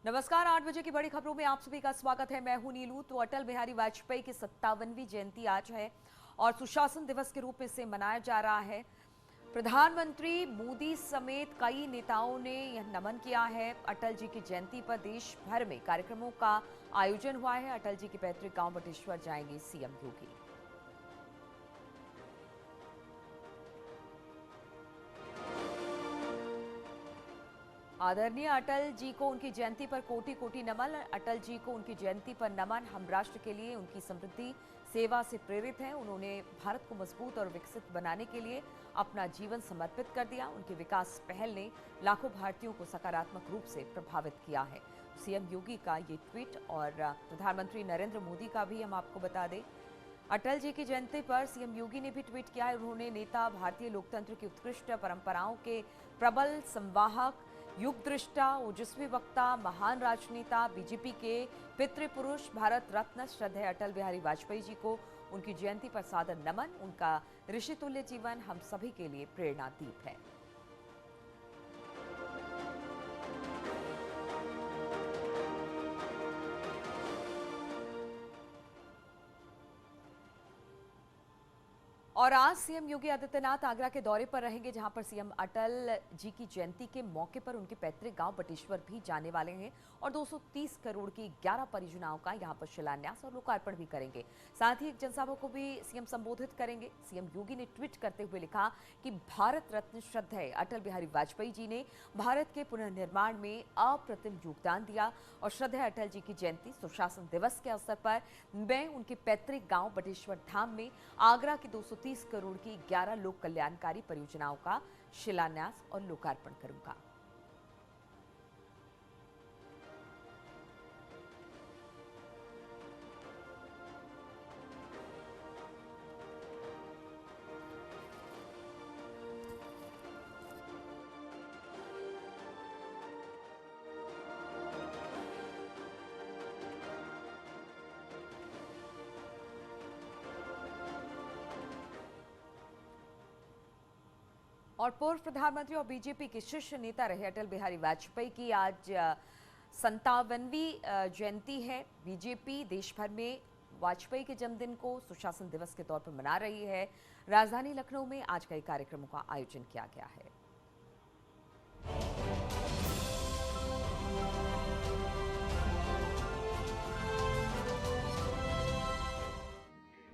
नमस्कार, 8 बजे की बड़ी खबरों में आप सभी का स्वागत है। मैं हूं नीलू। तो अटल बिहारी वाजपेयी की 57वीं जयंती आज है और सुशासन दिवस के रूप में इसे मनाया जा रहा है। प्रधानमंत्री मोदी समेत कई नेताओं ने यह नमन किया है। अटल जी की जयंती पर देश भर में कार्यक्रमों का आयोजन हुआ है। अटल जी के पैतृक गांव बटेश्वर जाएंगे सीएम योगी। आदरणीय अटल जी को उनकी जयंती पर कोटि कोटि नमन। अटल जी को उनकी जयंती पर नमन। हम राष्ट्र के लिए उनकी समृद्धि सेवा से प्रेरित हैं। उन्होंने भारत को मजबूत और विकसित बनाने के लिए अपना जीवन समर्पित कर दिया। उनकी विकास पहल ने लाखों भारतीयों को सकारात्मक रूप से प्रभावित किया है। सीएम योगी का ये ट्वीट और प्रधानमंत्री नरेंद्र मोदी का भी हम आपको बता दें। अटल जी की जयंती पर सीएम योगी ने भी ट्वीट किया है। उन्होंने नेता, भारतीय लोकतंत्र की उत्कृष्ट परंपराओं के प्रबल संवाहक, युग दृष्टा, ओजस्वी वक्ता, महान राजनेता, बीजेपी के पितृपुरुष, भारत रत्न श्रद्धेय अटल बिहारी वाजपेयी जी को उनकी जयंती पर सादर नमन। उनका ऋषितुल्य जीवन हम सभी के लिए प्रेरणादीप है। और आज सीएम योगी आदित्यनाथ आगरा के दौरे पर रहेंगे, जहां पर सीएम अटल जी की जयंती के मौके पर उनके पैतृक गांव बटेश्वर भी जाने वाले हैं और 230 करोड़ की 11 परियोजनाओं का यहां पर शिलान्यास और लोकार्पण भी करेंगे। साथ ही एक जनसभा को भी सीएम संबोधित करेंगे। सीएम योगी ने ट्वीट करते हुए लिखा कि भारत रत्न श्रद्धेय अटल बिहारी वाजपेयी जी ने भारत के पुनर्निर्माण में अप्रतिम योगदान दिया और श्रद्धेय अटल जी की जयंती सुशासन दिवस के अवसर पर मैं उनके पैतृक गांव बटेश्वर धाम में आगरा की 230 करोड़ की 11 लोक कल्याणकारी परियोजनाओं का शिलान्यास और लोकार्पण करूंगा। और पूर्व प्रधानमंत्री और बीजेपी के शीर्ष नेता रहे अटल बिहारी वाजपेयी की आज 57वीं जयंती है। बीजेपी देश भर में वाजपेयी के जन्मदिन को सुशासन दिवस के तौर पर मना रही है। राजधानी लखनऊ में आज कई कार्यक्रमों का आयोजन किया गया है।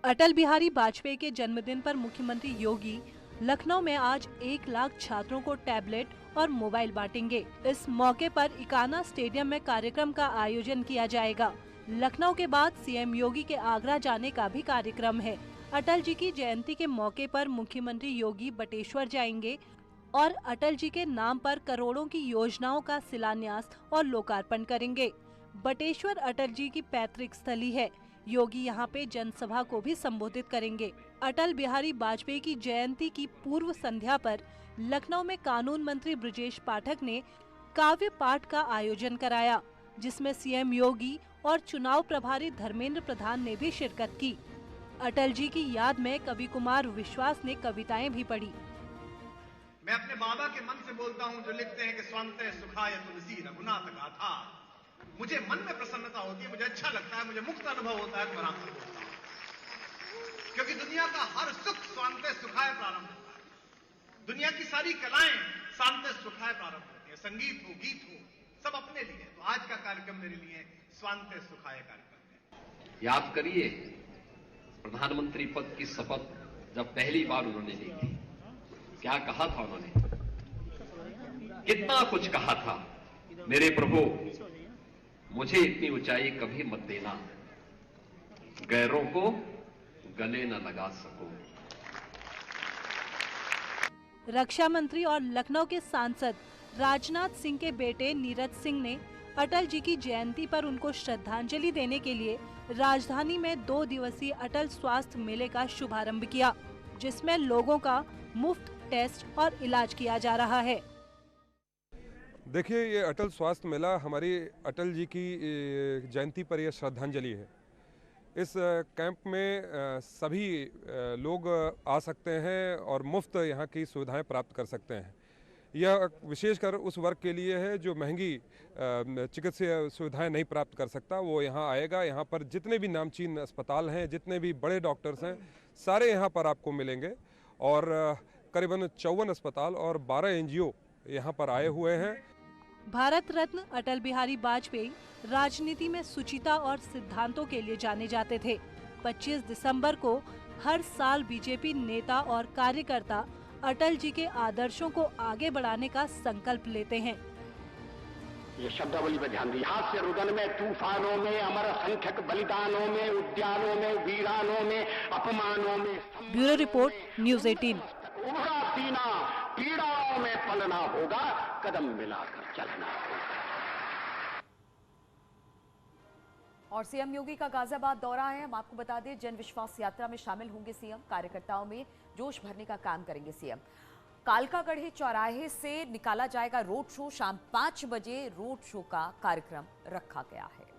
अटल बिहारी वाजपेयी के जन्मदिन पर मुख्यमंत्री योगी लखनऊ में आज 1 लाख छात्रों को टैबलेट और मोबाइल बांटेंगे। इस मौके पर इकाना स्टेडियम में कार्यक्रम का आयोजन किया जाएगा। लखनऊ के बाद सीएम योगी के आगरा जाने का भी कार्यक्रम है। अटल जी की जयंती के मौके पर मुख्यमंत्री योगी बटेश्वर जाएंगे और अटल जी के नाम पर करोड़ों की योजनाओं का शिलान्यास और लोकार्पण करेंगे। बटेश्वर अटल जी की पैतृक स्थली है। योगी यहाँ पे जनसभा को भी संबोधित करेंगे। अटल बिहारी वाजपेयी की जयंती की पूर्व संध्या पर लखनऊ में कानून मंत्री ब्रजेश पाठक ने काव्य पाठ का आयोजन कराया, जिसमें सीएम योगी और चुनाव प्रभारी धर्मेंद्र प्रधान ने भी शिरकत की। अटल जी की याद में कवि कुमार विश्वास ने कविताएं भी पढ़ी। मैं अपने बाबा के मन से बोलता हूँ, जो लिखते हैं कि स्वांतः सुखाय तुलसी रघुनाथ गाथा। मुझे मन में प्रसन्नता होती है, मुझे अच्छा लगता है, मुझे मुक्त अनुभव होता है तो मैं आपसे बोलता हूँ, क्योंकि दुनिया का हर सुख स्वांतः सुखाय प्रारंभ होता है। दुनिया की सारी कलाएं स्वांतः सुखाय प्रारंभ होती है। संगीत हो, गीत हो, सब अपने लिए। तो आज का कार्यक्रम मेरे लिए स्वांतः सुखाय कार्यक्रम है। याद करिए, प्रधानमंत्री पद की शपथ जब पहली बार उन्होंने ली थी, क्या कहा था उन्होंने? कितना कुछ कहा था, मेरे प्रभु मुझे इतनी ऊंचाई कभी मत देना, गैरों को गले न लगा सकूं। रक्षा मंत्री और लखनऊ के सांसद राजनाथ सिंह के बेटे नीरज सिंह ने अटल जी की जयंती पर उनको श्रद्धांजलि देने के लिए राजधानी में 2 दिवसीय अटल स्वास्थ्य मेले का शुभारंभ किया, जिसमें लोगों का मुफ्त टेस्ट और इलाज किया जा रहा है। देखिए, ये अटल स्वास्थ्य मेला हमारी अटल जी की जयंती पर यह श्रद्धांजलि है। इस कैंप में सभी लोग आ सकते हैं और मुफ्त यहाँ की सुविधाएं प्राप्त कर सकते हैं। यह विशेषकर उस वर्ग के लिए है जो महंगी चिकित्सीय सुविधाएं नहीं प्राप्त कर सकता, वो यहाँ आएगा। यहाँ पर जितने भी नामचीन अस्पताल हैं, जितने भी बड़े डॉक्टर्स हैं, सारे यहाँ पर आपको मिलेंगे। और करीबन 54 अस्पताल और 12 NGO यहाँ पर आए हुए हैं। भारत रत्न अटल बिहारी वाजपेयी राजनीति में शुचिता और सिद्धांतों के लिए जाने जाते थे। 25 दिसंबर को हर साल बीजेपी नेता और कार्यकर्ता अटल जी के आदर्शों को आगे बढ़ाने का संकल्प लेते हैं। ये शब्दावली पर ध्यान दीजिए। हास्य रुदन में, तूफानों में, अमर असंख्यक बलिदानों में, उद्यानों में, वीरानों में, अपमानों में। Bureau report, news 18। उभरा सीना पीड़ाओं में पलना होगा, कदम मिलाकर चलना होगा। और सीएम योगी का गाजियाबाद दौरा है। हम आपको बता दें, जन विश्वास यात्रा में शामिल होंगे सीएम। कार्यकर्ताओं में जोश भरने का काम करेंगे सीएम। कालकागढ़ी चौराहे से निकाला जाएगा रोड शो। शाम 5 बजे रोड शो का कार्यक्रम रखा गया है।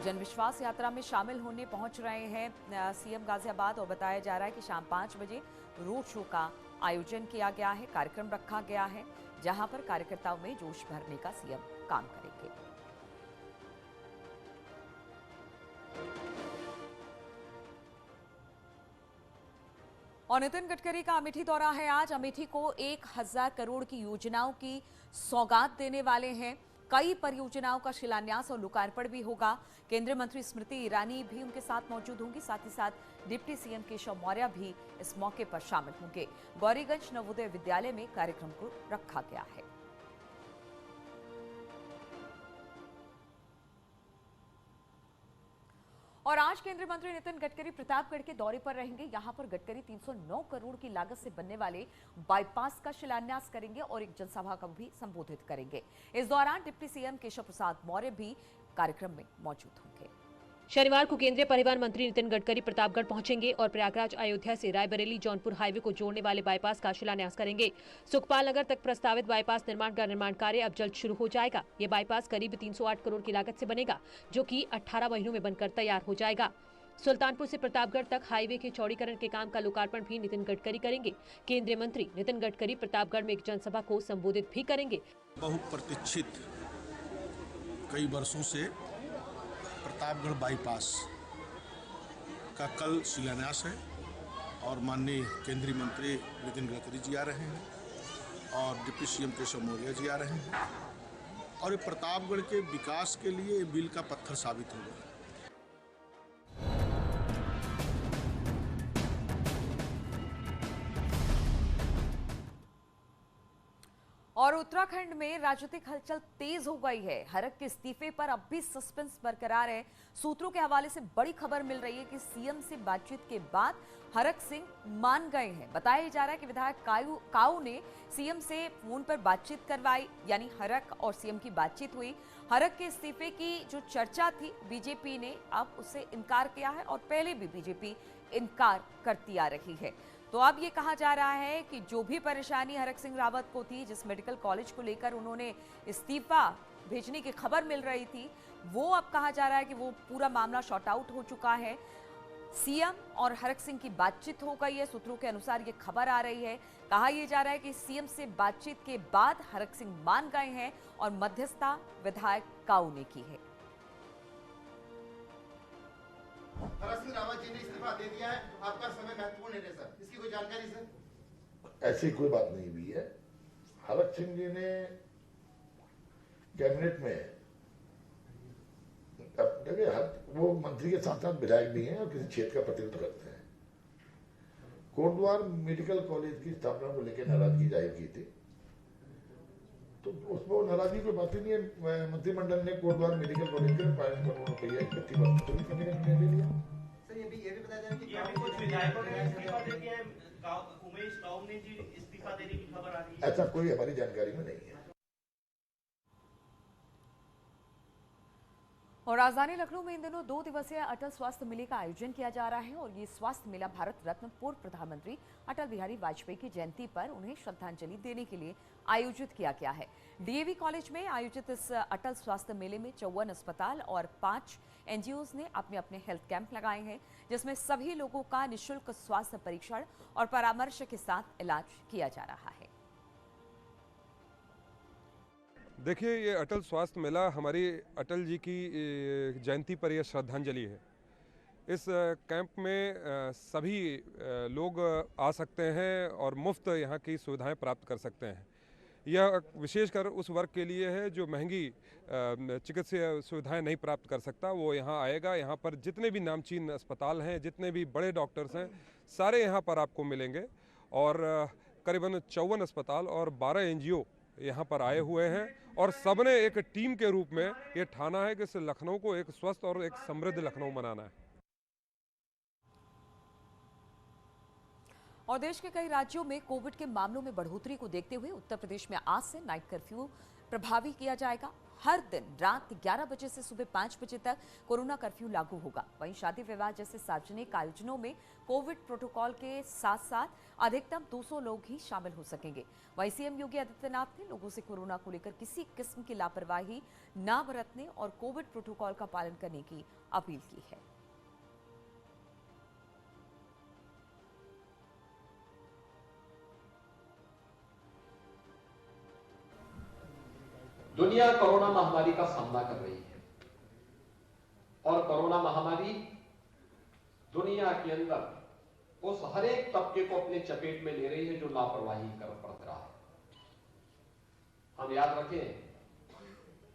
जन विश्वास यात्रा में शामिल होने पहुंच रहे हैं सीएम गाजियाबाद और बताया जा रहा है कि शाम 5 बजे रोड शो का आयोजन किया गया है, कार्यक्रम रखा गया है, जहां पर कार्यकर्ताओं में जोश भरने का सीएम काम करेंगे। और नितिन गडकरी का अमेठी दौरा है आज। अमेठी को 1000 करोड़ की योजनाओं की सौगात देने वाले हैं। कई परियोजनाओं का शिलान्यास और लोकार्पण भी होगा। केंद्रीय मंत्री स्मृति ईरानी भी उनके साथ मौजूद होंगी। साथ ही साथ डिप्टी सीएम केशव मौर्य भी इस मौके पर शामिल होंगे। गौरीगंज नवोदय विद्यालय में कार्यक्रम को रखा गया है। और आज केंद्रीय मंत्री नितिन गडकरी प्रतापगढ़ के दौरे पर रहेंगे। यहां पर गडकरी 309 करोड़ की लागत से बनने वाले बाईपास का शिलान्यास करेंगे और एक जनसभा को भी संबोधित करेंगे। इस दौरान डिप्टी सीएम केशव प्रसाद मौर्य भी कार्यक्रम में मौजूद होंगे। शनिवार को केंद्रीय परिवहन मंत्री नितिन गडकरी प्रतापगढ़ पहुंचेंगे और प्रयागराज अयोध्या से रायबरेली जौनपुर हाईवे को जोड़ने वाले बाईपास का शिलान्यास करेंगे। सुखपाल नगर तक प्रस्तावित बाईपास निर्माण का निर्माण कार्य अब जल्द शुरू हो जाएगा। ये बाईपास करीब 308 करोड़ की लागत से बनेगा, जो कि 18 महीनों में बनकर तैयार हो जाएगा। सुल्तानपुर से प्रतापगढ़ तक हाईवे के चौड़ीकरण के काम का लोकार्पण भी नितिन गडकरी करेंगे। केंद्रीय मंत्री नितिन गडकरी प्रतापगढ़ में एक जनसभा को संबोधित भी करेंगे। बहुप्रतीक्षित कई वर्षों से प्रतापगढ़ बाईपास का कल शिलान्यास है और माननीय केंद्रीय मंत्री नितिन गडकरी जी आ रहे हैं और डिप्टी सीएम केशव मौर्य जी आ रहे हैं और ये प्रतापगढ़ के विकास के लिए मील का पत्थर साबित होगा। और उत्तराखंड में राजनीतिक हलचल तेज हो गई है। हरक के इस्तीफे पर अब भी सस्पेंस बरकरार है। सूत्रों के हवाले से बड़ी खबर मिल रही है कि सीएम से बातचीत के बाद हरक सिंह मान गए हैं। बताया जा रहा है कि विधायक काऊ ने सीएम से फोन पर बातचीत करवाई, यानी हरक और सीएम की बातचीत हुई। हरक के इस्तीफे की जो चर्चा थी, बीजेपी ने अब उससे इनकार किया है और पहले भी बीजेपी इनकार करती आ रही है। तो अब ये कहा जा रहा है कि जो भी परेशानी हरक सिंह रावत को थी, जिस मेडिकल कॉलेज को लेकर उन्होंने इस्तीफा भेजने की खबर मिल रही थी, वो अब कहा जा रहा है कि वो पूरा मामला शॉर्ट आउट हो चुका है। सीएम और हरक सिंह की बातचीत हो गई है। सूत्रों के अनुसार ये खबर आ रही है। कहा यह जा रहा है कि सीएम से बातचीत के बाद हरक सिंह मान गए हैं और मध्यस्थता विधायक काऊ ने की है। हरक सिंह रावत जी ने इस्तीफा दे दिया है, आपका समय महत्वपूर्ण है सर, इसकी कोई जानकारी सर? ऐसी कोई बात नहीं हुई है। हरक सिंह जी ने कैबिनेट में देखिए, वो मंत्री के साथ साथ विधायक भी हैं और किसी क्षेत्र का प्रतिनिधित्व करते हैं। कोटद्वार मेडिकल कॉलेज की स्थापना को लेकर नाराजगी जाहिर की थी, तो उसमें नाराजगी कोई बात ही नहीं है। मंत्रिमंडल ने कोटद्वार मेडिकल कॉलेज के 5 करोड़ रुपया इकट्ठी वसूली करने का निर्णय ले लिया। सर ये भी बताया जा रहा है कि कुछ विधायकों ने इस्तीफा दे दिया है। उमेश काऊ ने जी इस्तीफा देने की खबर आ रही है। ऐसा कोई हमारी जानकारी में नहीं है। और राजधानी लखनऊ में इन दिनों 2 दिवसीय अटल स्वास्थ्य मेले का आयोजन किया जा रहा है और ये स्वास्थ्य मेला भारत रत्न पूर्व प्रधानमंत्री अटल बिहारी वाजपेयी की जयंती पर उन्हें श्रद्धांजलि देने के लिए आयोजित किया गया है। डीएवी कॉलेज में आयोजित इस अटल स्वास्थ्य मेले में 54 अस्पताल और 5 एनजीओज ने अपने अपने हेल्थ कैंप लगाए हैं, जिसमें सभी लोगों का निःशुल्क स्वास्थ्य परीक्षण और परामर्श के साथ इलाज किया जा रहा है। देखिए, ये अटल स्वास्थ्य मेला हमारी अटल जी की जयंती पर यह श्रद्धांजलि है। इस कैंप में सभी लोग आ सकते हैं और मुफ्त यहाँ की सुविधाएं प्राप्त कर सकते हैं। यह विशेषकर उस वर्ग के लिए है जो महंगी चिकित्सीय सुविधाएं नहीं प्राप्त कर सकता, वो यहाँ आएगा। यहाँ पर जितने भी नामचीन अस्पताल हैं, जितने भी बड़े डॉक्टर्स हैं, सारे यहाँ पर आपको मिलेंगे और करीबन 54 अस्पताल और 12 एनजीओ यहाँ पर आए हुए हैं और सबने एक टीम के रूप में ये ठाना है कि इस लखनऊ को एक स्वस्थ और एक समृद्ध लखनऊ बनाना है। और देश के कई राज्यों में कोविड के मामलों में बढ़ोतरी को देखते हुए उत्तर प्रदेश में आज से नाइट कर्फ्यू प्रभावी किया जाएगा। हर दिन रात 11 बजे से सुबह 5 बजे तक कोरोना कर्फ्यू लागू होगा। वहीं शादी विवाह जैसे सार्वजनिक आयोजनों में कोविड प्रोटोकॉल के साथ साथ अधिकतम 200 लोग ही शामिल हो सकेंगे। वहीं सीएम योगी आदित्यनाथ ने लोगों से कोरोना को लेकर किसी किस्म की लापरवाही न बरतने और कोविड प्रोटोकॉल का पालन करने की अपील की है। दुनिया कोरोना महामारी का सामना कर रही है और कोरोना महामारी दुनिया के अंदर उस हर एक तबके को अपने चपेट में ले रही है जो लापरवाही कर बरत रहा है। हम याद रखें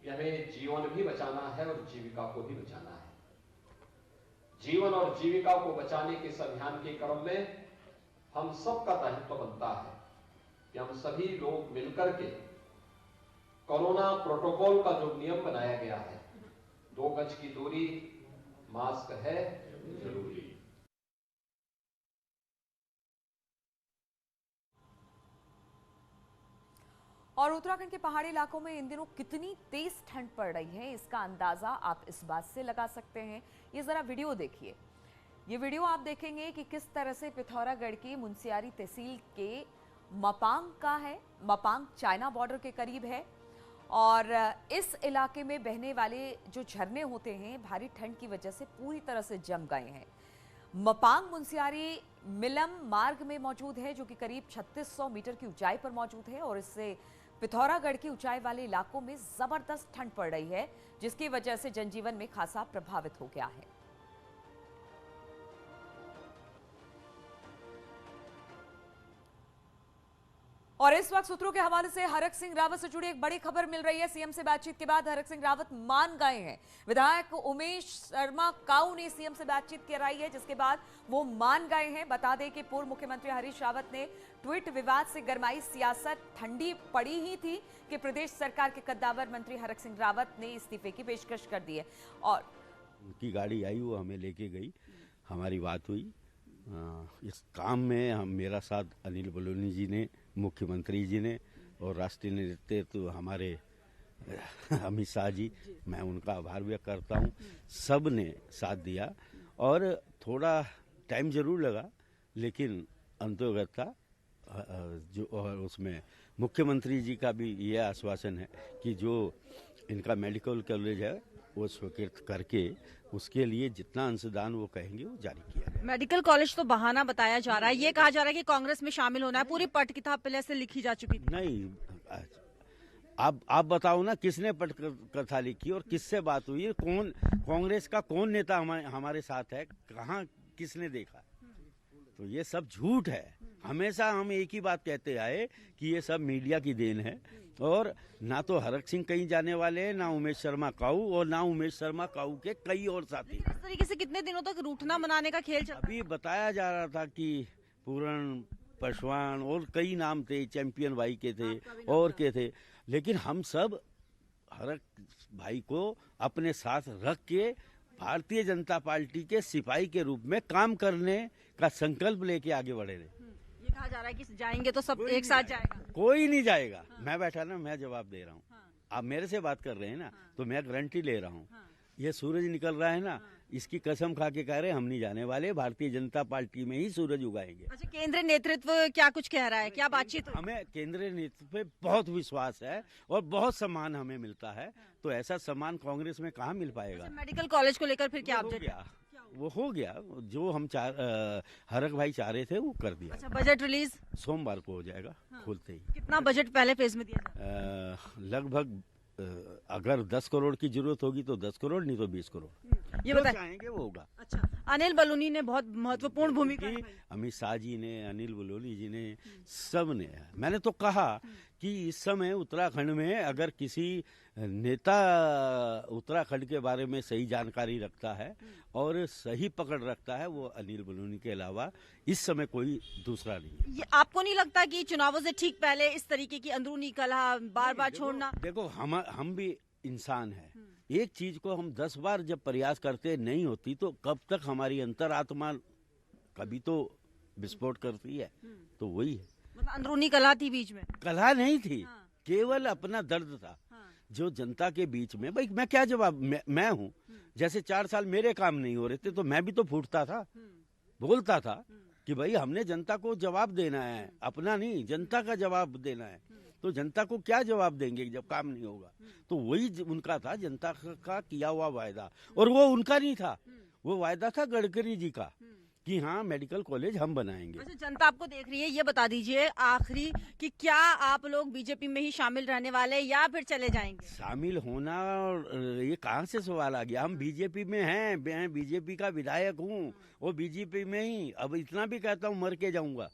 कि हमें जीवन भी बचाना है और जीविका को भी बचाना है। जीवन और जीविका को बचाने के इस अभियान के क्रम में हम सबका दायित्व बनता है कि हम सभी लोग मिलकर के कोरोना प्रोटोकॉल का जो नियम बनाया गया है, 2 गज की दूरी, मास्क है जरूरी। और उत्तराखंड के पहाड़ी इलाकों में इन दिनों कितनी तेज ठंड पड़ रही है, इसका अंदाजा आप इस बात से लगा सकते हैं। ये जरा वीडियो देखिए। ये वीडियो आप देखेंगे कि किस तरह से पिथौरागढ़ की मुनस्यारी तहसील के मपांग का है। मपांग चाइना बॉर्डर के करीब है और इस इलाके में बहने वाले जो झरने होते हैं भारी ठंड की वजह से पूरी तरह से जम गए हैं। मपांग मुनस्यारी मिलम मार्ग में मौजूद है जो कि करीब 3600 मीटर की ऊंचाई पर मौजूद है और इससे पिथौरागढ़ की ऊंचाई वाले इलाकों में जबरदस्त ठंड पड़ रही है, जिसकी वजह से जनजीवन में खासा प्रभावित हो गया है। और इस वक्त सूत्रों के हवाले से हरक सिंह रावत से जुड़ी एक बड़ी खबर मिल रही है। सीएम से बातचीत के बाद हरक सिंह रावत मान गए हैं। विधायक उमेश शर्मा काऊ ने सीएम से बातचीत कराई है, जिसके बाद वो मान गए हैं। बता दें कि पूर्व मुख्यमंत्री हरीश रावत ने ट्वीट विवाद से गरमाई सियासत ठंडी पड़ी ही थी कि प्रदेश सरकार के कद्दावर मंत्री हरक सिंह रावत ने इस्तीफे की पेशकश कर दी है और उनकी गाड़ी आई, वो हमें लेके गई, हमारी बात हुई। इस काम में मेरा साथ अनिल बलूनी जी ने, मुख्यमंत्री जी ने और राष्ट्रीय नेतृत्व हमारे अमित शाह जी, मैं उनका आभार व्यक्त करता हूँ। सब ने साथ दिया और थोड़ा टाइम जरूर लगा, लेकिन अंतोगत था जो, और उसमें मुख्यमंत्री जी का भी ये आश्वासन है कि जो इनका मेडिकल कॉलेज है वो स्वीकृत करके उसके लिए जितना अंशदान वो कहेंगे वो जारी किया जाए। मेडिकल कॉलेज तो बहाना बताया जा रहा है, ये कहा जा रहा है कि कांग्रेस में शामिल होना है। पूरी पट किताब पहले से लिखी जा चुकी थी। नहीं, आप बताओ ना, किसने पट कथा लिखी और किससे बात हुई? कौन कांग्रेस का कौन नेता हमारे साथ है? कहाँ किसने देखा? तो ये सब झूठ है। हमेशा हम एक ही बात कहते आए कि ये सब मीडिया की देन है और ना तो हरक सिंह कहीं जाने वाले हैं, ना उमेश शर्मा काऊ और ना उमेश शर्मा काऊ के कई और साथी। इस तरीके से कितने दिनों तक रूठना मनाने का खेल चल? अभी बताया जा रहा था कि पूरण पासवान और कई नाम थे, चैंपियन भाई के थे और के थे, लेकिन हम सब हरक भाई को अपने साथ रख के भारतीय जनता पार्टी के सिपाही के रूप में काम करने का संकल्प लेके आगे बढ़े रहे। ये कहा जा रहा है कि जाएंगे तो सब एक साथ जाएगा। कोई नहीं जाएगा। मैं बैठा ना, मैं जवाब दे रहा हूँ। आप मेरे से बात कर रहे हैं ना, तो मैं गारंटी ले रहा हूँ ये सूरज निकल रहा है ना, इसकी कसम खा के कह रहे हम नहीं जाने वाले, भारतीय जनता पार्टी में ही सूरज उगाएंगे। अच्छा, केंद्रीय नेतृत्व क्या कुछ कह रहा है, क्या बातचीत हुई? हमें केंद्रीय नेतृत्व पे बहुत विश्वास है और बहुत सम्मान हमें मिलता है, तो ऐसा सम्मान कांग्रेस में कहाँ मिल पाएगा। अच्छा, मेडिकल कॉलेज को लेकर फिर क्या अपडेट? वो हो गया, जो हम हरक भाई चाह रहे थे वो कर दिया। अच्छा, बजट रिलीज सोमवार को हो जाएगा। खोलते ही। कितना बजट पहले फेज में दिया? लगभग अगर 10 करोड़ की जरूरत होगी तो 10 करोड़, नहीं तो 20 करोड़ ये बताएंगे, वो होगा। अच्छा, अनिल बलूनी ने बहुत महत्वपूर्ण भूमिका अमित शाह जी ने, अनिल बलूनी जी ने, सब ने। मैंने तो कहा कि इस समय उत्तराखंड में अगर किसी नेता उत्तराखंड के बारे में सही जानकारी रखता है और सही पकड़ रखता है, वो अनिल बलूनी के अलावा इस समय कोई दूसरा नहीं। ये आपको नहीं लगता कि चुनावों से ठीक पहले इस तरीके की अंदरूनी कलह बार बार छोड़ना? देखो, हम भी इंसान हैं। एक चीज को हम 10 बार जब प्रयास करते नहीं होती तो कब तक हमारी अंतरात्मा कभी तो विस्फोट करती है। तो वही है, मतलब अंदरूनी कलह थी बीच में? कलह नहीं थी, केवल अपना दर्द था जो जनता के बीच में। भाई मैं क्या जवाब, मैं हूँ, जैसे 4 साल मेरे काम नहीं हो रहे थे तो मैं भी तो फूटता था, बोलता था कि भाई हमने जनता को जवाब देना है, अपना नहीं, जनता का जवाब देना है। तो जनता को क्या जवाब देंगे जब काम नहीं होगा? तो वही उनका था, जनता का किया हुआ वायदा। और वो उनका नहीं था, वो वायदा था गडकरी जी का कि हाँ मेडिकल कॉलेज हम बनाएंगे। अच्छा, जनता आपको देख रही है, ये बता दीजिए आखिरी कि क्या आप लोग बीजेपी में ही शामिल रहने वाले या फिर चले जाएंगे? शामिल होना, ये कहाँ से सवाल आ गया? हम बीजेपी में हैं, मैं बीजेपी का विधायक हूँ, वो बीजेपी में ही। अब इतना भी कहता हूँ मर के जाऊंगा।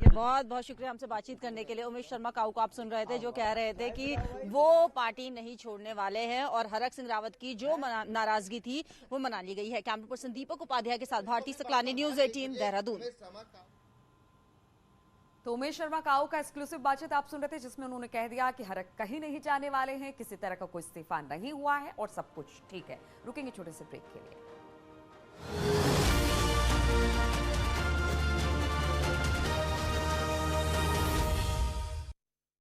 बहुत बहुत शुक्रिया हमसे बातचीत करने के लिए। उमेश शर्मा काऊ को आप सुन रहे थे, जो कह रहे थे कि वो पार्टी नहीं छोड़ने वाले हैं और हरक सिंह रावत की जो नाराजगी थी वो मना ली गई है। कैमरा पर्सन दीपक उपाध्याय के साथ भारती सकलानी, न्यूज़ 18 देहरादून। तो उमेश शर्मा काऊ का एक्सक्लूसिव बातचीत आप सुन रहे थे, जिसमें उन्होंने कह दिया कि हरक कहीं नहीं जाने वाले हैं, किसी तरह का कोई इस्तीफा नहीं हुआ है और सब कुछ ठीक है। रुकेंगे छोटे से ब्रेक के लिए।